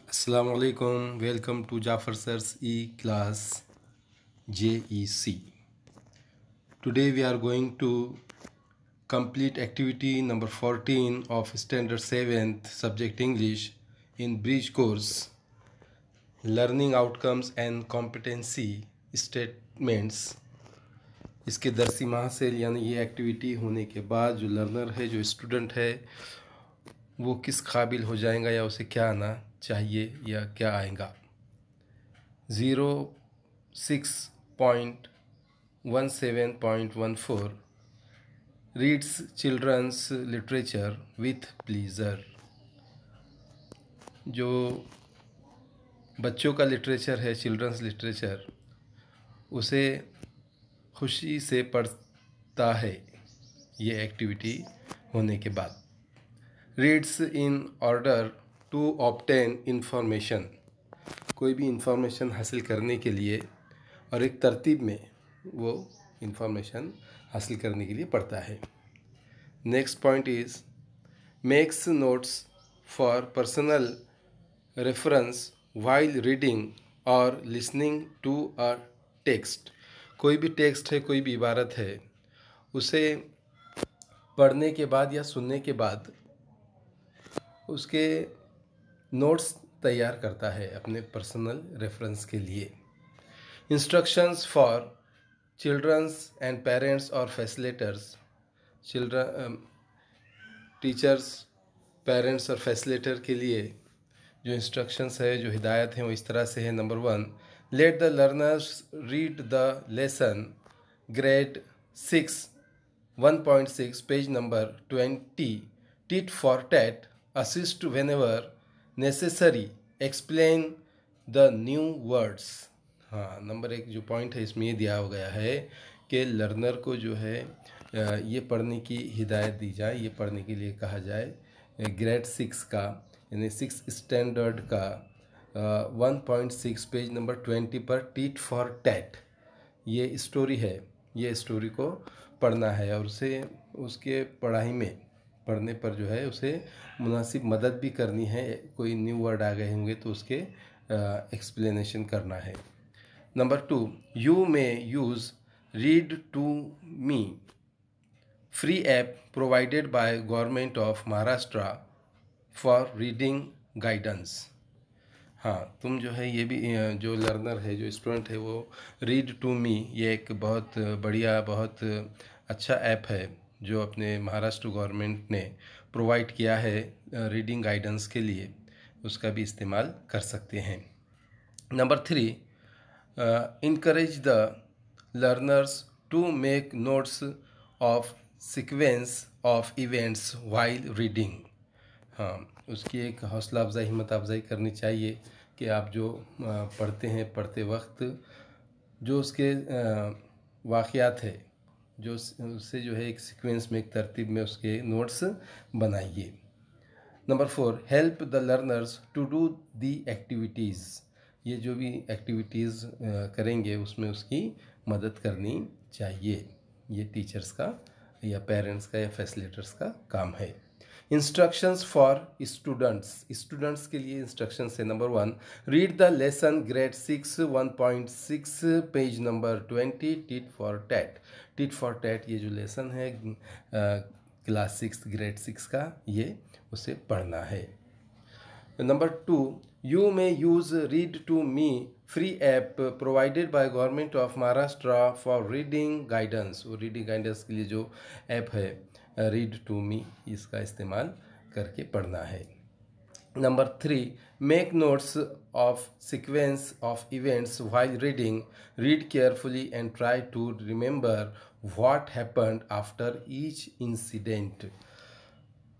Assalamu alaikum. Welcome to Jafar Sir's E-Class JEC. Today we are going to complete activity number 14 of Standard 7th Subject English in Bridge course, Learning Outcomes and Competency Statements. इसके दरसी माह से यानी ये activity होने के बाद जो learner है, जो स्टूडेंट है, वो किस काबिल हो जाएगा या उसे क्या आना चाहिए या क्या आएगा। 06.17.14 reads children's literature with pleasure. जो बच्चों का लिटरेचर है, चिल्ड्रंस लिटरेचर, उसे खुशी से पढ़ता है ये एक्टिविटी होने के बाद। Reads in order to obtain information, कोई भी इंफॉर्मेशन हासिल करने के लिए और एक तरतीब में वो इंफॉर्मेशन हासिल करने के लिए पढ़ता है। Next point is makes notes for personal reference while reading और लिसनिंग टू अ टेक्स्ट। कोई भी टेक्स्ट है, कोई भी इबारत है, उसे पढ़ने के बाद या सुनने के बाद उसके नोट्स तैयार करता है अपने पर्सनल रेफरेंस के लिए। Instructions for children's and parents और फैसिलिटेटर्स। टीचर्स, पेरेंट्स और फैसिलिटेटर के लिए जो इंस्ट्रक्शंस है, जो हिदायत हैं, वो इस तरह से है। Number 1, let the learners read the lesson grade 6 1.6 page number 20 tit for TET, assist whenever necessary, explain the new words। हाँ, नंबर 1 जो पॉइंट है इसमें ये दिया हो गया है कि लर्नर को जो है ये पढ़ने की हिदायत दी जाए, ये पढ़ने के लिए कहा जाए। ग्रेड 6 का यानी 6 स्टैंडर्ड का 1.6 पेज नंबर 20 पर टीट फॉर टैट ये स्टोरी है, ये स्टोरी को पढ़ना है और उसे उसके पढ़ाई में पढ़ने पर जो है उसे मुनासिब मदद भी करनी है। कोई न्यू वर्ड आ गए होंगे तो उसके एक्सप्लेनेशन करना है। Number 2, you may use read to me free app provided by government of Maharashtra for reading guidance. हाँ, तुम जो है ये भी जो लर्नर है, जो स्टूडेंट है, वो रीड टू मी ये एक बहुत बढ़िया, बहुत अच्छा ऐप है जो अपने महाराष्ट्र गवर्नमेंट ने प्रोवाइड किया है रीडिंग गाइडेंस के लिए, उसका भी इस्तेमाल कर सकते हैं। Number 3, encourage the learners to make notes of sequence of events while reading. हाँ, उसकी एक हौसला अफजाई, हिम्मत अफजाई करनी चाहिए कि आप जो पढ़ते हैं, पढ़ते वक्त जो उसके वाक़यात है, जो उससे जो है एक सीक्वेंस में, एक तरतीब में उसके नोट्स बनाइए। Number 4, help the learners to do the activities. ये जो भी एक्टिविटीज़ करेंगे उसमें उसकी मदद करनी चाहिए। ये टीचर्स का या पेरेंट्स का या फैसिलिटेटर्स का काम है। इंस्ट्रक्शंस फॉर स्टूडेंट्स, स्टूडेंट्स के लिए इंस्ट्रक्शंस है। Number 1, read the lesson grade 6 1.6 page number 20 tit for TET. Tit for TET ये जो लेसन है क्लास 6 ग्रेड 6 का, ये उसे पढ़ना है। Number 2, you may use read to me free app provided by government of Maharashtra for reading guidance. वो reading guidance के लिए जो ऐप है रीड टू मी, इसका इस्तेमाल करके पढ़ना है। Number 3, make notes of sequence of events while reading, read carefully and try to remember what happened after each incident.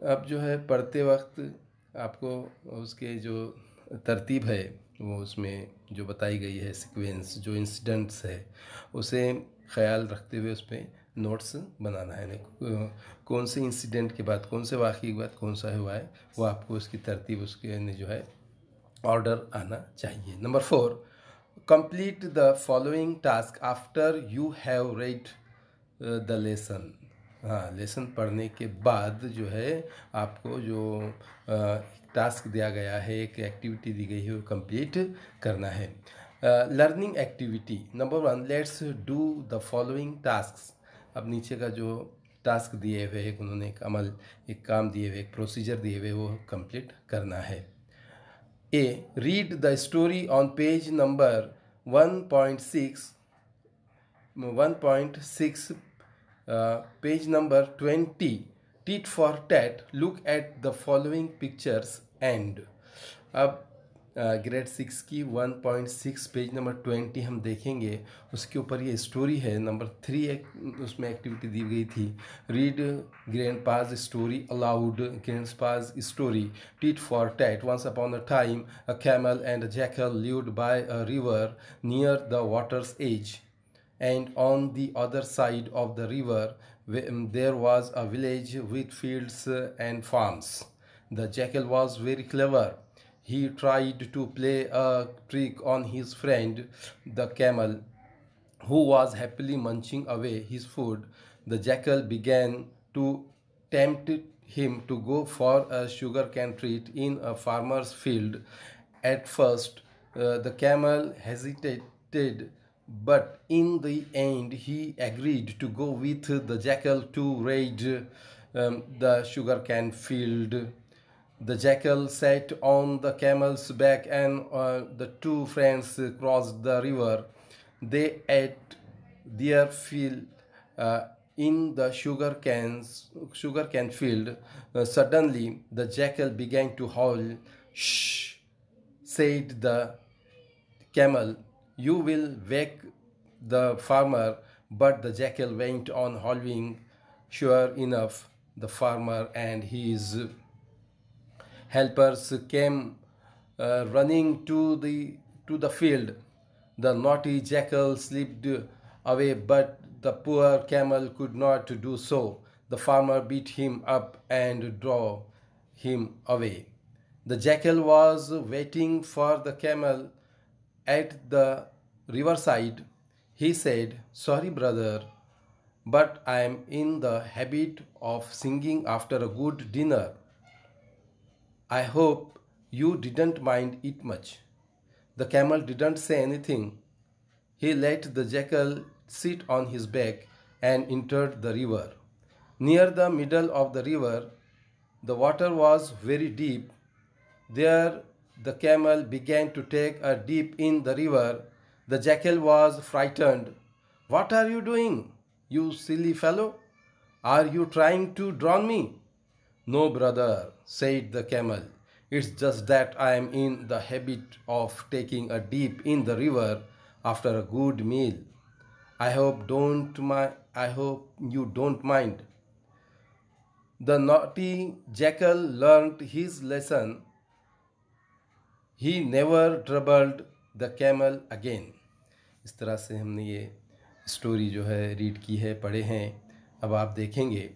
अब जो है पढ़ते वक्त आपको उसके जो तरतीब है, वो उसमें जो बताई गई है सीक्वेंस, जो इंसिडेंट्स है, उसे ख्याल रखते हुए उस पर नोट्स बनाना है। कौन से इंसिडेंट के बाद, कौन से वाक़ये के बाद कौन सा हुआ है, वो आपको उसकी तरतीब, उसके जो है ऑर्डर आना चाहिए। Number 4, complete the following task after you have read the lesson. हाँ, लेसन पढ़ने के बाद जो है आपको जो टास्क दिया गया है, एक एक्टिविटी दी गई है, वो कंप्लीट करना है। Learning activity number 1, let's do the following task. अब नीचे का जो टास्क दिए हुए एक उन्होंने एक अमल, एक काम दिए हुए, एक प्रोसीजर दिए हुए, वो कंप्लीट करना है। A. Read the story on page number 1.6, page number 20. Tit for tat, look at the following pictures and अब ग्रेड 6 की 1.6 पेज नंबर 20 हम देखेंगे। उसके ऊपर ये स्टोरी है। नंबर 3 एक उसमें एक्टिविटी दी गई थी, read grandpa's story aloud, grandpa's story. Tit for tat, once upon a time a camel and a jackal lived by a river near the water's edge, and on the other side of the river there was a village with fields and farms. The jackal was very clever. He tried to play a trick on his friend, the camel, who was happily munching away his food. The jackal began to tempt him to go for a sugarcane treat in a farmer's field. At first, the camel hesitated, but in the end, he agreed to go with the jackal to raid the sugarcane field. The jackal sat on the camel's back, and the two friends crossed the river. They ate their fill in the sugarcane field. Suddenly, the jackal began to howl. "Shh," said the camel, "you will wake the farmer." But the jackal went on howling. Sure enough, the farmer and his helpers came running to the field. The naughty jackal slipped away, but the poor camel could not do so. The farmer beat him up and drove him away. The jackal was waiting for the camel at the riverside. He said, "Sorry, brother, but I am in the habit of singing after a good dinner. I hope you didn't mind it much." The camel didn't say anything. He let the jackal sit on his back and entered the river. Near the middle of the river, the water was very deep. There, the camel began to take a dip in the river. The jackal was frightened. "What are you doing, you silly fellow? Are you trying to drown me?" "No, brother," said the camel. "It's just that I am in the habit of taking a dip in the river after a good meal. I hope you don't mind." The naughty jackal learnt his lesson. He never troubled the camel again. इस तरह से हमने ये story जो है read की है, पढ़े हैं। अब आप देखेंगे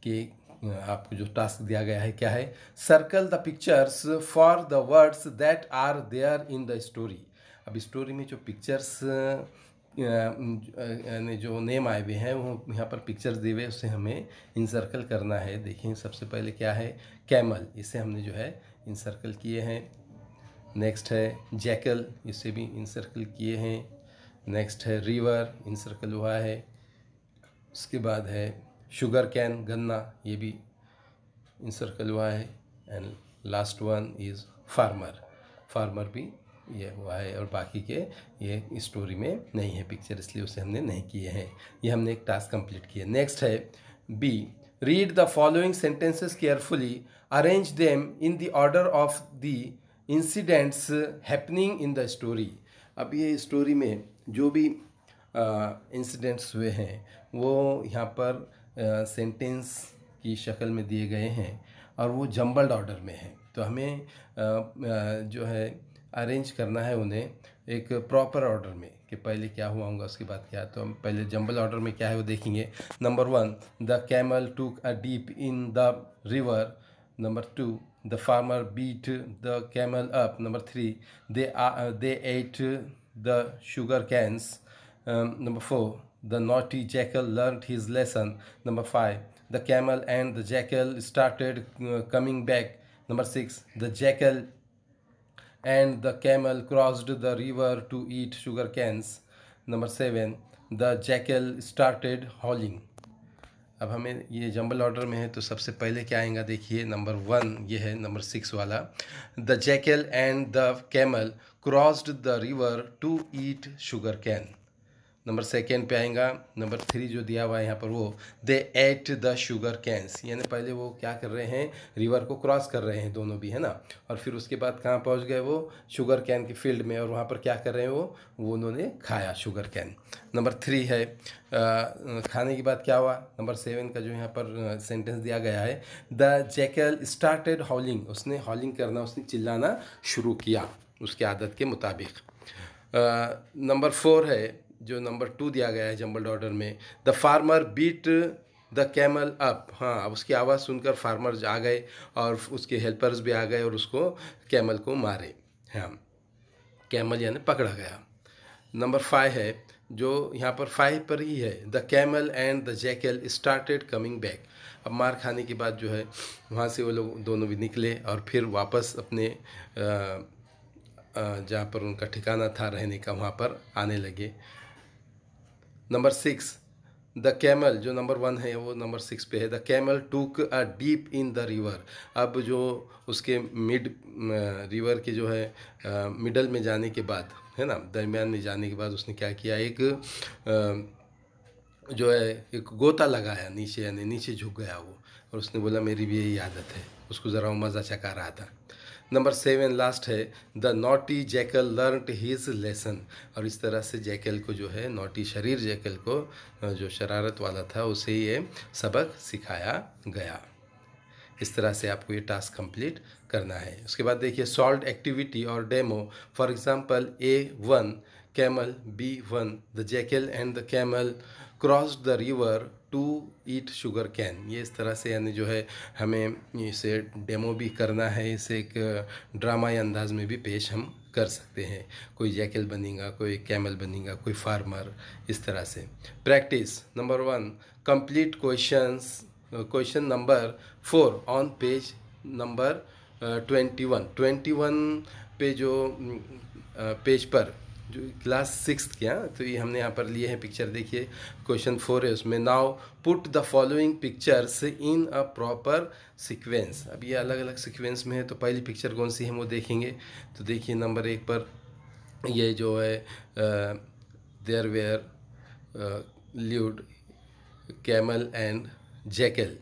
कि आपको जो टास्क दिया गया है क्या है। Circle the pictures for the words that are there in the story. अब स्टोरी में जो पिक्चर्स यानी जो नेम आए हुए हैं, वो यहाँ पर पिक्चर्स दिए हुए, उसे हमें इनसर्कल करना है। देखिए सबसे पहले क्या है, कैमल, इसे हमने जो है इनसर्कल किए हैं। नेक्स्ट है जैकल, इसे भी इनसर्कल किए हैं। नेक्स्ट है रिवर, इनसर्कल हुआ है। उसके बाद है शुगर कैन, गन्ना, ये भी इनसर्कल हुआ है। And last one is farmer, farmer भी ये हुआ है। और बाकी के ये स्टोरी में नहीं है पिक्चर, इसलिए उसे हमने नहीं किए हैं। ये हमने एक टास्क कंप्लीट किया। नेक्स्ट है B, read the following sentences carefully, arrange them in the order of the incidents happening in the story. अब ये स्टोरी में जो भी इंसिडेंट्स हुए हैं वो यहाँ पर सेंटेंस की शक्ल में दिए गए हैं और वो जंबल्ड ऑर्डर में है। तो हमें जो है अरेंज करना है उन्हें एक प्रॉपर ऑर्डर में कि पहले क्या हुआ होगा उसके बाद क्या। तो हम पहले जंबल ऑर्डर में क्या है वो देखेंगे। Number 1, the camel took a dip in the river. Number 2, the farmer beat the camel up. Number 3, they ate the sugar cans. Number 4, the naughty jackal learnt his lesson. Number 5, the camel and the jackal started coming back. Number 6, the jackal and the camel crossed the river to eat sugar cans. Number 7, the jackal started howling. अब हमें ये jumble order में है तो सबसे पहले क्या आएगा देखिए, नंबर 1 ये है, नंबर 6 वाला, the jackal and the camel crossed the river to eat sugar cane. Number 2 पे आएगा, नंबर 3 जो दिया हुआ है यहाँ पर, वो दे एट द शुगर कैंस, यानी पहले वो क्या कर रहे हैं, रिवर को क्रॉस कर रहे हैं दोनों भी, है ना, और फिर उसके बाद कहाँ पहुँच गए, वो शुगर कैन के फील्ड में, और वहाँ पर क्या कर रहे हैं, वो उन्होंने खाया शुगर कैन। नंबर 3 है खाने के बाद क्या हुआ, नंबर 7 का जो यहाँ पर सेंटेंस दिया गया है, द जैकल स्टार्टेड हॉलिंग, उसने हॉलिंग करना, उसने चिल्लाना शुरू किया उसके आदत के मुताबिक। नंबर 4 है जो नंबर 2 दिया गया है जंबल्ड ऑर्डर में, the farmer beat the camel up. हाँ, अब उसकी आवाज़ सुनकर फार्मर आ गए और उसके हेल्पर्स भी आ गए और उसको कैमल को मारे। हाँ, कैमल यानी पकड़ा गया। नंबर 5 है जो यहाँ पर 5 पर ही है, the camel and the jackal started coming back. अब मार खाने के बाद जो है वहाँ से वो लोग दोनों भी निकले और फिर वापस अपने जहाँ पर उनका ठिकाना था रहने का वहाँ पर आने लगे। नंबर 6, द कैमल, जो नंबर 1 है वो नंबर 6 पे है, the camel took a dip in the river. अब जो उसके मिड रिवर के जो है मिडल में जाने के बाद, है ना, दरमियान में जाने के बाद उसने क्या किया, एक जो है एक गोता लगाया नीचे, यानी नीचे झुक गया वो, और उसने बोला मेरी भी यही आदत है, उसको ज़रा मज़ा चका रहा था। नंबर 7 लास्ट है, the naughty jackal learned his lesson. और इस तरह से जैकल को जो है, नॉटी शरीर जैकल को जो शरारत वाला था उसे ये सबक सिखाया गया। इस तरह से आपको ये टास्क कंप्लीट करना है। उसके बाद देखिए सॉल्व्ड एक्टिविटी और demo. For example A1 camel, B1 the jackal and the camel crossed the river to eat sugar cane. ये इस तरह से यानी जो है हमें इसे डेमो भी करना है, इसे एक ड्रामाई अंदाज में भी पेश हम कर सकते हैं। कोई जैकल बनेगा, कोई कैमल बनेगा, कोई फार्मर, इस तरह से। Practice number 1, complete question number 4 on page number 21 पे जो पेज पर जो क्लास 6 क्या, तो ये हमने यहाँ पर लिए हैं पिक्चर। देखिए क्वेश्चन 4 है उसमें, now put the following pictures in a proper sequence. अब ये अलग अलग सीक्वेंस में है, तो पहली पिक्चर कौन सी है वो देखेंगे। तो देखिए नंबर 1 पर ये जो है there were lived camel and jackal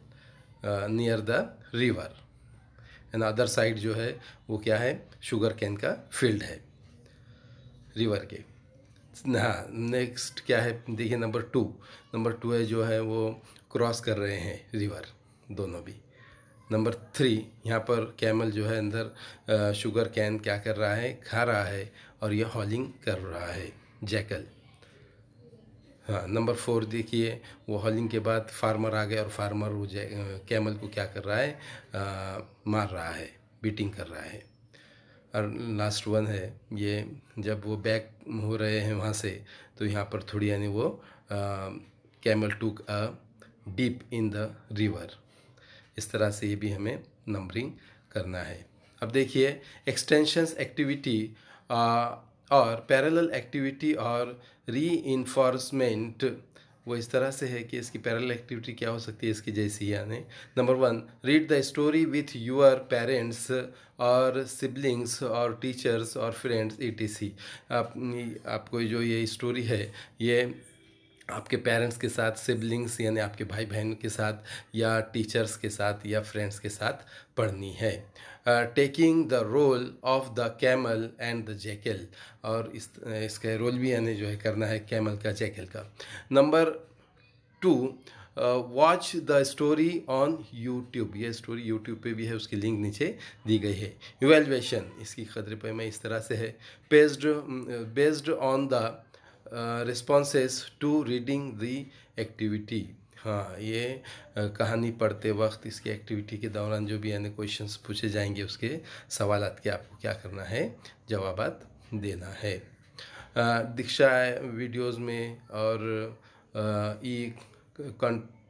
near the river, and other side जो है वो क्या है, शुगर कैन का फील्ड है रिवर के। हाँ, नेक्स्ट क्या है देखिए नंबर 2 है जो है वो क्रॉस कर रहे हैं रिवर दोनों भी। नंबर 3 यहाँ पर कैमल जो है अंदर शुगर कैन क्या कर रहा है, खा रहा है, और ये हॉलिंग कर रहा है जैकल। हाँ, नंबर 4 देखिए वो हॉलिंग के बाद फार्मर आ गए और फार्मर वो कैमल को क्या कर रहा है, मार रहा है, बीटिंग कर रहा है। और लास्ट 1 है ये जब वो बैक हो रहे हैं वहाँ से, तो यहाँ पर थोड़ी यानी वो camel took a dip in the river. इस तरह से ये भी हमें नंबरिंग करना है। अब देखिए एक्सटेंशंस एक्टिविटी और पैरेलल एक्टिविटी और रीइंफोर्समेंट, वो इस तरह से है कि इसकी पैरेलल एक्टिविटी क्या हो सकती है इसकी जैसी, यानी number 1, read the story with your parents और सिबलिंग्स और टीचर्स और फ्रेंड्स etc। आपको जो ये स्टोरी है ये आपके पेरेंट्स के साथ, सिबलिंग्स यानी आपके भाई बहन के साथ, या टीचर्स के साथ, या फ्रेंड्स के साथ पढ़नी है। Taking the role of the camel and the jackal, और इसका रोल भी यानी जो है करना है कैमल का, जैकल का। Number 2, watch the story on YouTube. ये स्टोरी यूट्यूब पे भी है, उसकी लिंक नीचे दी गई है। इवेल्युएशन इसकी खतरे पे में इस तरह से है, based on the responses to reading the activity. हाँ, ये कहानी पढ़ते वक्त इसकी एक्टिविटी के दौरान जो भी यानी क्वेश्चंस पूछे जाएंगे उसके सवालात के आपको क्या करना है, जवाबात देना है। दीक्षा वीडियोस में और ई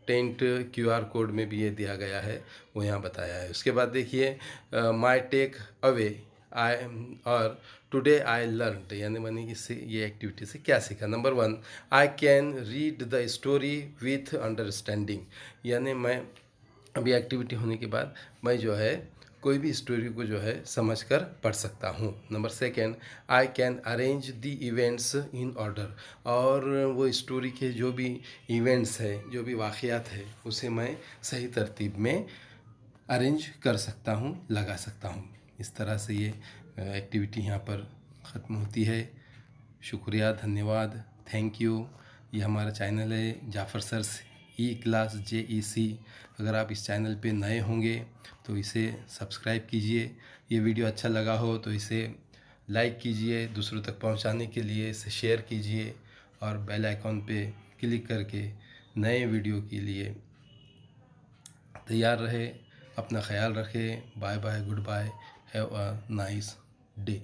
टेंट QR कोड में भी ये दिया गया है, वो यहाँ बताया है। उसके बाद देखिए माई टेक अवे आई और टुडे आई लर्नड, यानी मैंने इससे ये एक्टिविटी से क्या सीखा। Number 1, I can read the story with understanding, यानी मैं अभी एक्टिविटी होने के बाद मैं जो है कोई भी स्टोरी को जो है समझकर पढ़ सकता हूँ। Number 2, I can arrange the events in order, और वो स्टोरी के जो भी इवेंट्स है, जो भी वाक़यात है, उसे मैं सही तरतीब में अरेंज कर सकता हूँ, लगा सकता हूँ। इस तरह से ये एक्टिविटी यहाँ पर ख़त्म होती है। शुक्रिया, धन्यवाद, थैंक यू। ये हमारा चैनल है जाफ़र सर्स ई क्लास JEC। अगर आप इस चैनल पे नए होंगे तो इसे सब्सक्राइब कीजिए। ये वीडियो अच्छा लगा हो तो इसे लाइक कीजिए, दूसरों तक पहुंचाने के लिए इसे शेयर कीजिए, और बेल आइकॉन पे क्लिक करके नए वीडियो के लिए तैयार रहे। अपना ख्याल रखें। Bye bye, goodbye, have a nice day.